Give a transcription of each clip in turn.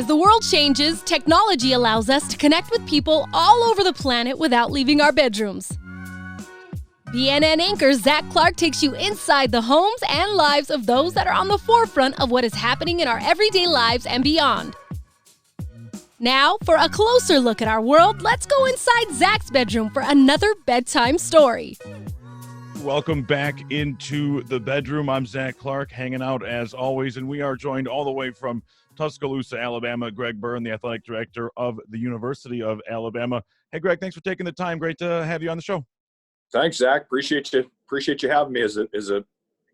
As the world changes, technology allows us to connect with people all over the planet without leaving our bedrooms. BNN Anchor Zach Clark takes you inside the homes and lives of those that are on the forefront of what is happening in our everyday lives and beyond. Now, for a closer look at our world, let's go inside Zach's bedroom for another bedtime story. Welcome back into the bedroom. I'm Zach Clark, hanging out as always, and we are joined all the way from Tuscaloosa, Alabama, Greg Byrne, the athletic director of the University of Alabama. Hey, Greg, thanks for taking the time. Great to have you on the show. Thanks, Zach. Appreciate you having me. Is it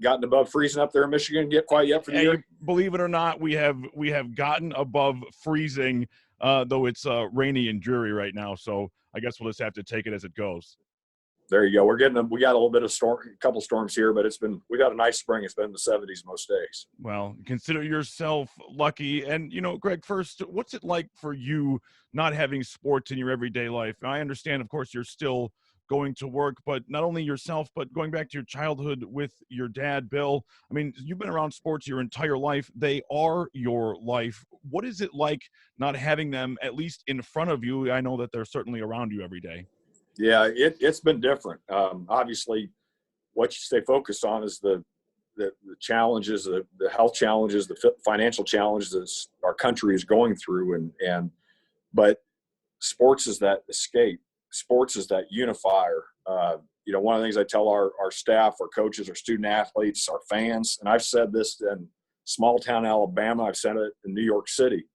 gotten above freezing up there in Michigan quite yet for the year? Believe it or not, we have gotten above freezing, though it's rainy and dreary right now. So I guess we'll just have to take it as it goes. There you go. We got a little bit of a couple storms here, but we got a nice spring. It's been in the 70s most days. Well, consider yourself lucky. And, Greg, first, what's it like for you not having sports in your everyday life? I understand, of course, you're still going to work, but not only yourself, but going back to your childhood with your dad, Bill. I mean, you've been around sports your entire life. They are your life. What is it like not having them at least in front of you? I know that they're certainly around you every day. Yeah, it's been different. Obviously, what you stay focused on is the challenges, the health challenges, the financial challenges that our country is going through, but sports is that escape. Sports is that unifier. One of the things I tell our staff, our coaches, our student athletes, our fans, and I've said this in small town Alabama, I've said it in New York City.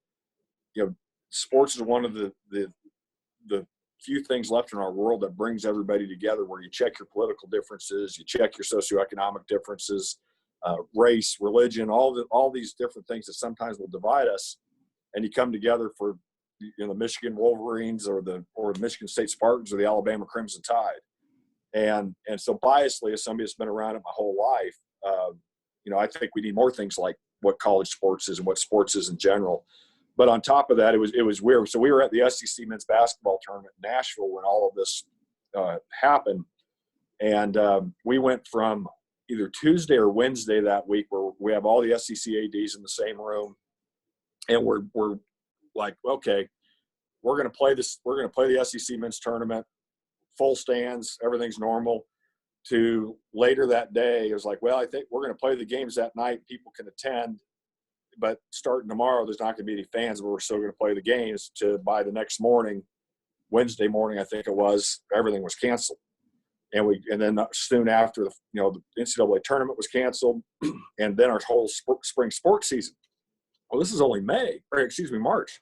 Sports is one of the few things left in our world that brings everybody together, where you check your political differences, you check your socioeconomic differences, race, religion, all these different things that sometimes will divide us, and you come together for the Michigan Wolverines or the Michigan State Spartans or the Alabama Crimson Tide. And so biasly, as somebody that's been around it my whole life, I think we need more things like what college sports is and what sports is in general. But on top of that, it was weird. So we were at the SEC men's basketball tournament in Nashville when all of this happened. And we went from either Tuesday or Wednesday that week, where we have all the SEC ADs in the same room. And we're like, okay, we're going to play this. We're going to play the SEC men's tournament, full stands, everything's normal. To later that day, it was like, well, I think we're going to play the games that night. People can attend. But starting tomorrow, there's not going to be any fans, but we're still going to play the games. By the next morning, Wednesday morning, I think it was, everything was canceled. And then soon after, the NCAA tournament was canceled, and then our whole spring sports season. Well, this is only March.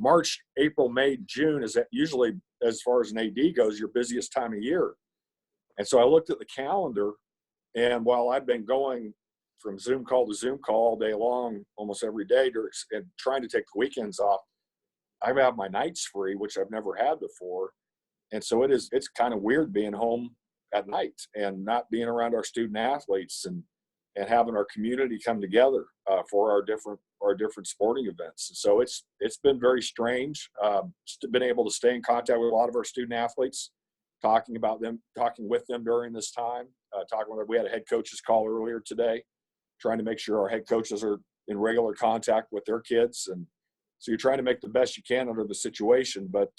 March, April, May, June is usually, as far as an AD goes, your busiest time of year. And so I looked at the calendar, and while I've been going from Zoom call to Zoom call all day long, almost every day, and trying to take the weekends off, I have my nights free, which I've never had before. And so it's kind of weird being home at night and not being around our student athletes and having our community come together for our different sporting events. And so it's been very strange. Been able to stay in contact with a lot of our student athletes, talking with them during this time. We had a head coaches call earlier today, trying to make sure our head coaches are in regular contact with their kids. And so you're trying to make the best you can under the situation, but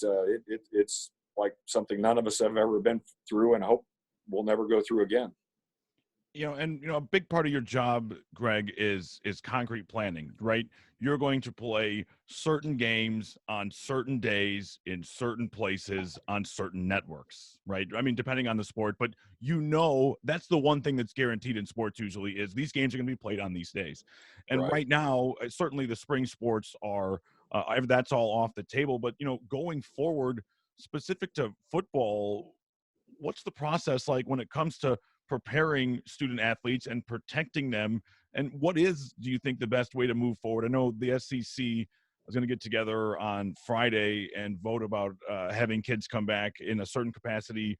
it's like something none of us have ever been through, and hope we'll never go through again. A big part of your job, Greg, is concrete planning, right? You're going to play certain games on certain days in certain places on certain networks, right? I mean, depending on the sport, but that's the one thing that's guaranteed in sports usually is these games are going to be played on these days. And right now, certainly the spring sports are, that's all off the table. But, going forward, specific to football, what's the process like when it comes to preparing student athletes and protecting them? And do you think, the best way to move forward? I know the SEC is going to get together on Friday and vote about having kids come back in a certain capacity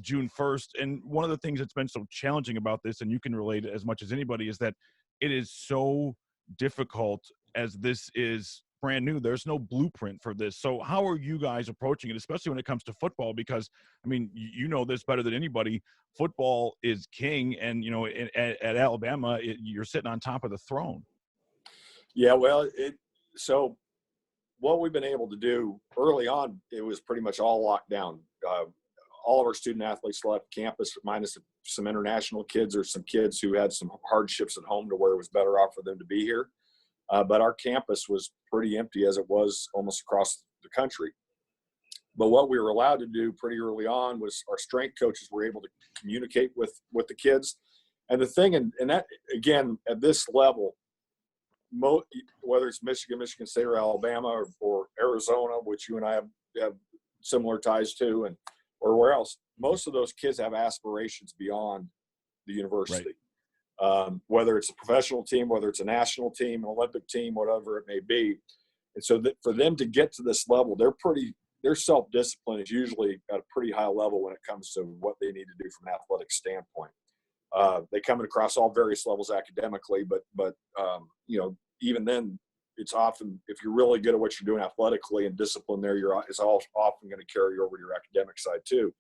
June 1st. And one of the things that's been so challenging about this, and you can relate as much as anybody, is that it is so difficult, as this is brand new. There's no blueprint for this. So how are you guys approaching it, especially when it comes to football? Because, I mean, you know this better than anybody. Football is king, and, at Alabama, you're sitting on top of the throne. Yeah, well, So what we've been able to do early on, it was pretty much all locked down. All of our student athletes left campus, minus some international kids or some kids who had some hardships at home to where it was better off for them to be here. But our campus was pretty empty, as it was almost across the country. But what we were allowed to do pretty early on was our strength coaches were able to communicate with the kids. And the thing, and that, again, at this level, whether it's Michigan, Michigan State, or Alabama, or Arizona, which you and I have similar ties to, and or where else, most of those kids have aspirations beyond the university. Right. Whether it's a professional team, whether it's a national team, an Olympic team, whatever it may be. And so that for them to get to this level, their self-discipline is usually at a pretty high level when it comes to what they need to do from an athletic standpoint. They come across all various levels academically, but even then, it's often, if you're really good at what you're doing athletically and discipline there, it's often going to carry over to your academic side too.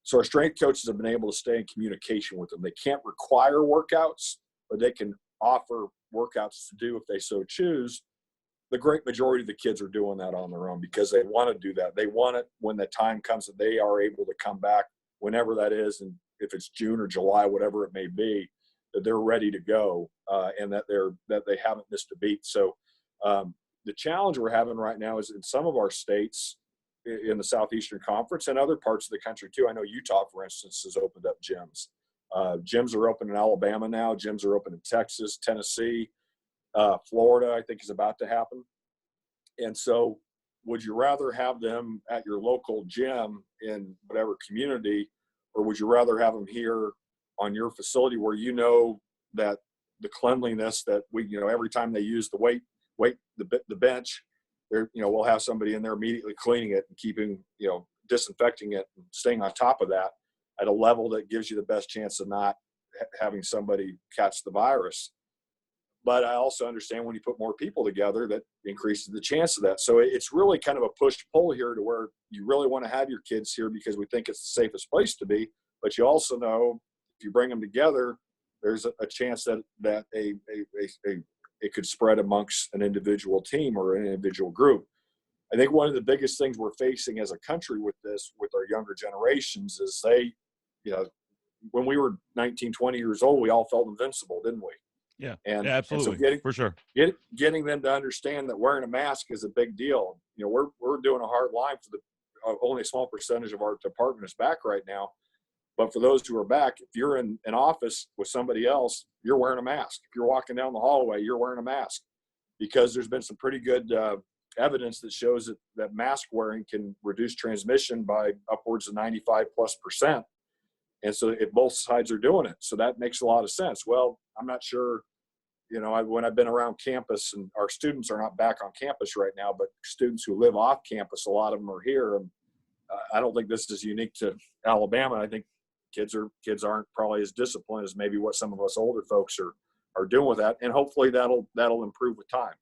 So our strength coaches have been able to stay in communication with them. They can't require workouts, but they can offer workouts to do if they so choose. The great majority of the kids are doing that on their own because they want to do that. They want it when the time comes that they are able to come back, whenever that is, and if it's June or July, whatever it may be, that they're ready to go and that they haven't missed a beat. So the challenge we're having right now is in some of our states in the Southeastern Conference and other parts of the country too. I know Utah, for instance, has opened up gyms. Gyms are open in Alabama now. Gyms are open in Texas, Tennessee, Florida, I think is about to happen. And so would you rather have them at your local gym in whatever community, or would you rather have them here on your facility where you know that the cleanliness that every time they use the bench, we'll have somebody in there immediately cleaning it and keeping, disinfecting it and staying on top of that at a level that gives you the best chance of not having somebody catch the virus. But I also understand when you put more people together, that increases the chance of that. So it's really kind of a push-pull here to where you really want to have your kids here because we think it's the safest place to be. But you also know if you bring them together, there's a chance that it could spread amongst an individual team or an individual group. I think one of the biggest things we're facing as a country with our younger generations is when we were 19, 20 years old, we all felt invincible, didn't we? Yeah, absolutely. And so for sure. Getting them to understand that wearing a mask is a big deal. We're doing a hard line for only a small percentage of our department is back right now. But for those who are back, if you're in an office with somebody else, you're wearing a mask. If you're walking down the hallway, you're wearing a mask because there's been some pretty good evidence that shows that mask wearing can reduce transmission by upwards of 95+%. And so if both sides are doing it, so that makes a lot of sense. Well, I'm not sure, when I've been around campus, and our students are not back on campus right now, but students who live off campus, a lot of them are here. And I don't think this is unique to Alabama. I think kids aren't probably as disciplined as maybe what some of us older folks are doing with that. And hopefully that'll improve with time.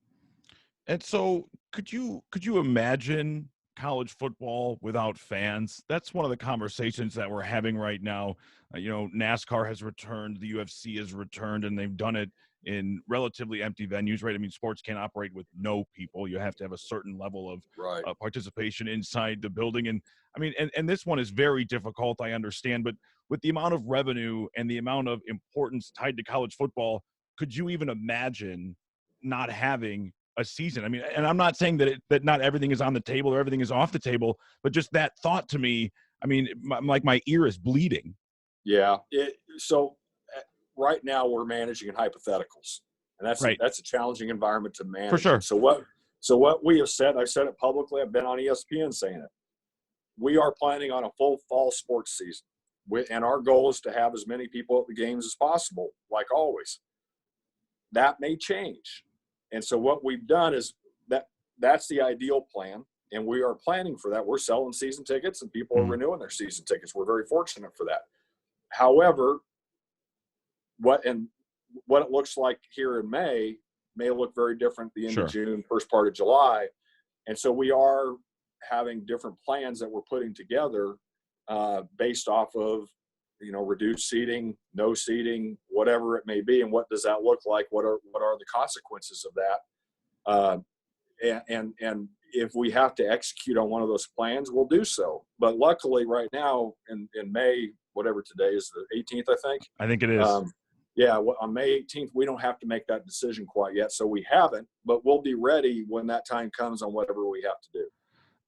And so could you imagine college football without fans? That's one of the conversations that we're having right now. NASCAR has returned, the UFC has returned, and they've done it in relatively empty venues, right? I mean, sports can't operate with no people. You have to have a certain level of participation inside the building. And I mean, and this one is very difficult, I understand, but with the amount of revenue and the amount of importance tied to college football, could you even imagine not having a season? I mean, and I'm not saying that not everything is on the table or everything is off the table, but just that thought to me, I mean, my ear is bleeding. Yeah. So right now we're managing in hypotheticals, and that's a challenging environment to manage. For sure. So what we have said, I've said it publicly, I've been on ESPN saying it. We are planning on a full fall sports season. And our goal is to have as many people at the games as possible, like always. That may change. And so what we've done is that's the ideal plan, and we are planning for that. We're selling season tickets, and people are renewing their season tickets. We're very fortunate for that. However, what it looks like here in May look very different at the end of June, first part of July. And so we are having different plans that we're putting together based off of, reduced seating, no seating, whatever it may be. And what does that look like? What are the consequences of that? and if we have to execute on one of those plans, we'll do so. But luckily right now in May, whatever today is, the 18th, I think. I think it is. Yeah, on May 18th, we don't have to make that decision quite yet. So we haven't, but we'll be ready when that time comes on whatever we have to do.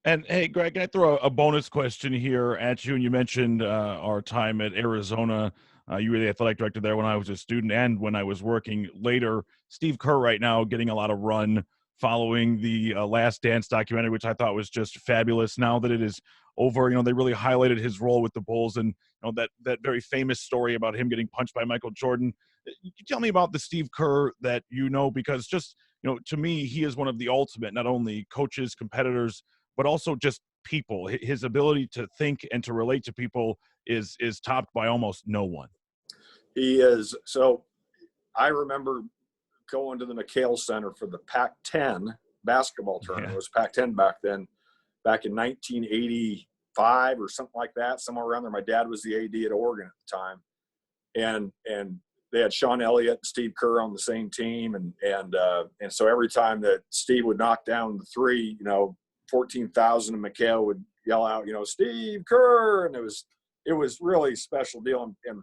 And hey, Greg, can I throw a bonus question here at you? And you mentioned our time at Arizona. You were the athletic director there when I was a student and when I was working later. Steve Kerr right now getting a lot of run following the Last Dance documentary, which I thought was just fabulous. Now that it is over, they really highlighted his role with the Bulls and that very famous story about him getting punched by Michael Jordan. You tell me about the Steve Kerr that because just to me, he is one of the ultimate, not only coaches, competitors, but also just people. His ability to think and to relate to people is topped by almost no one. He is. So I remember going to the McHale Center for the Pac-10 basketball tournament. Yeah. It was Pac-10 back then, back in 1985 or something like that, somewhere around there. My dad was the AD at Oregon at the time. And they had Sean Elliott and Steve Kerr on the same team. And so every time that Steve would knock down the three, 14,000 in McHale would yell out, Steve Kerr. And it was really a special deal. And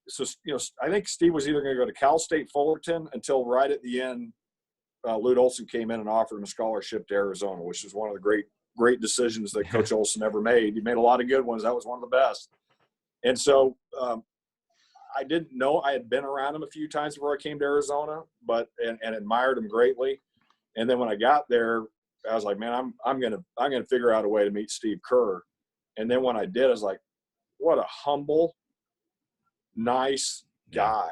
so, I think Steve was either going to go to Cal State Fullerton until right at the end, Lute Olson came in and offered him a scholarship to Arizona, which was one of the great decisions that Coach Olson ever made. He made a lot of good ones. That was one of the best. And so I didn't know. I had been around him a few times before I came to Arizona, and admired him greatly. And then when I got there, I was like, man, I'm gonna figure out a way to meet Steve Kerr. And then when I did, I was like, what a humble, nice guy.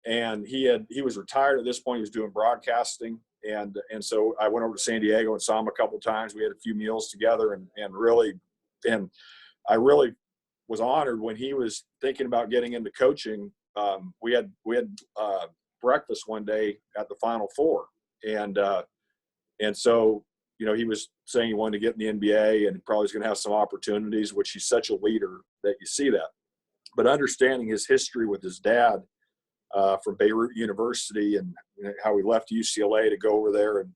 And he was retired at this point. He was doing broadcasting. And so I went over to San Diego and saw him a couple of times. We had a few meals together and I really was honored when he was thinking about getting into coaching. We had breakfast one day at the Final Four. And so, he was saying he wanted to get in the NBA and probably was going to have some opportunities, which he's such a leader that you see that. But understanding his history with his dad from Beirut University and how he left UCLA to go over there and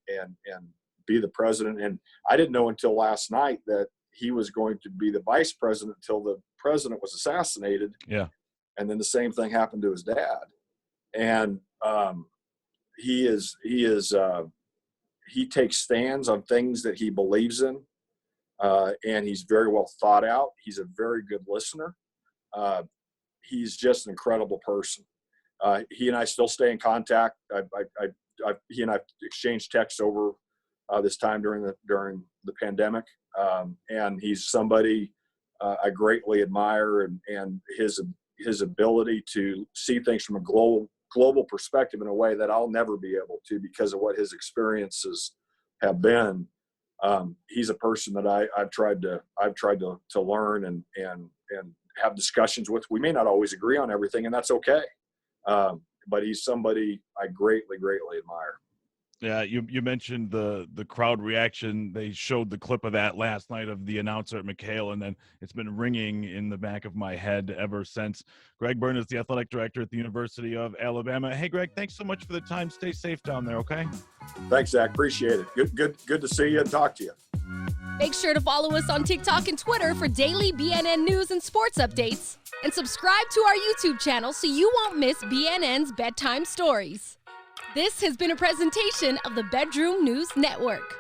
be the president. And I didn't know until last night that he was going to be the vice president until the president was assassinated. Yeah. And then the same thing happened to his dad. And he takes stands on things that he believes in. And he's very well thought out. He's a very good listener. He's just an incredible person. He and I still stay in contact. He and I exchanged texts over this time during the pandemic. And he's somebody I greatly admire, and his ability to see things from a global perspective in a way that I'll never be able to because of what his experiences have been. He's a person that I've tried to learn and have discussions with. We may not always agree on everything, and that's okay. But he's somebody I greatly admire. Yeah, you mentioned the crowd reaction. They showed the clip of that last night of the announcer at McHale, and then it's been ringing in the back of my head ever since. Greg Byrne is the athletic director at the University of Alabama. Hey, Greg, thanks so much for the time. Stay safe down there, okay? Thanks, Zach. Appreciate it. Good to see you and talk to you. Make sure to follow us on TikTok and Twitter for daily BNN news and sports updates. And subscribe to our YouTube channel so you won't miss BNN's Bedtime Stories. This has been a presentation of the Bedroom News Network.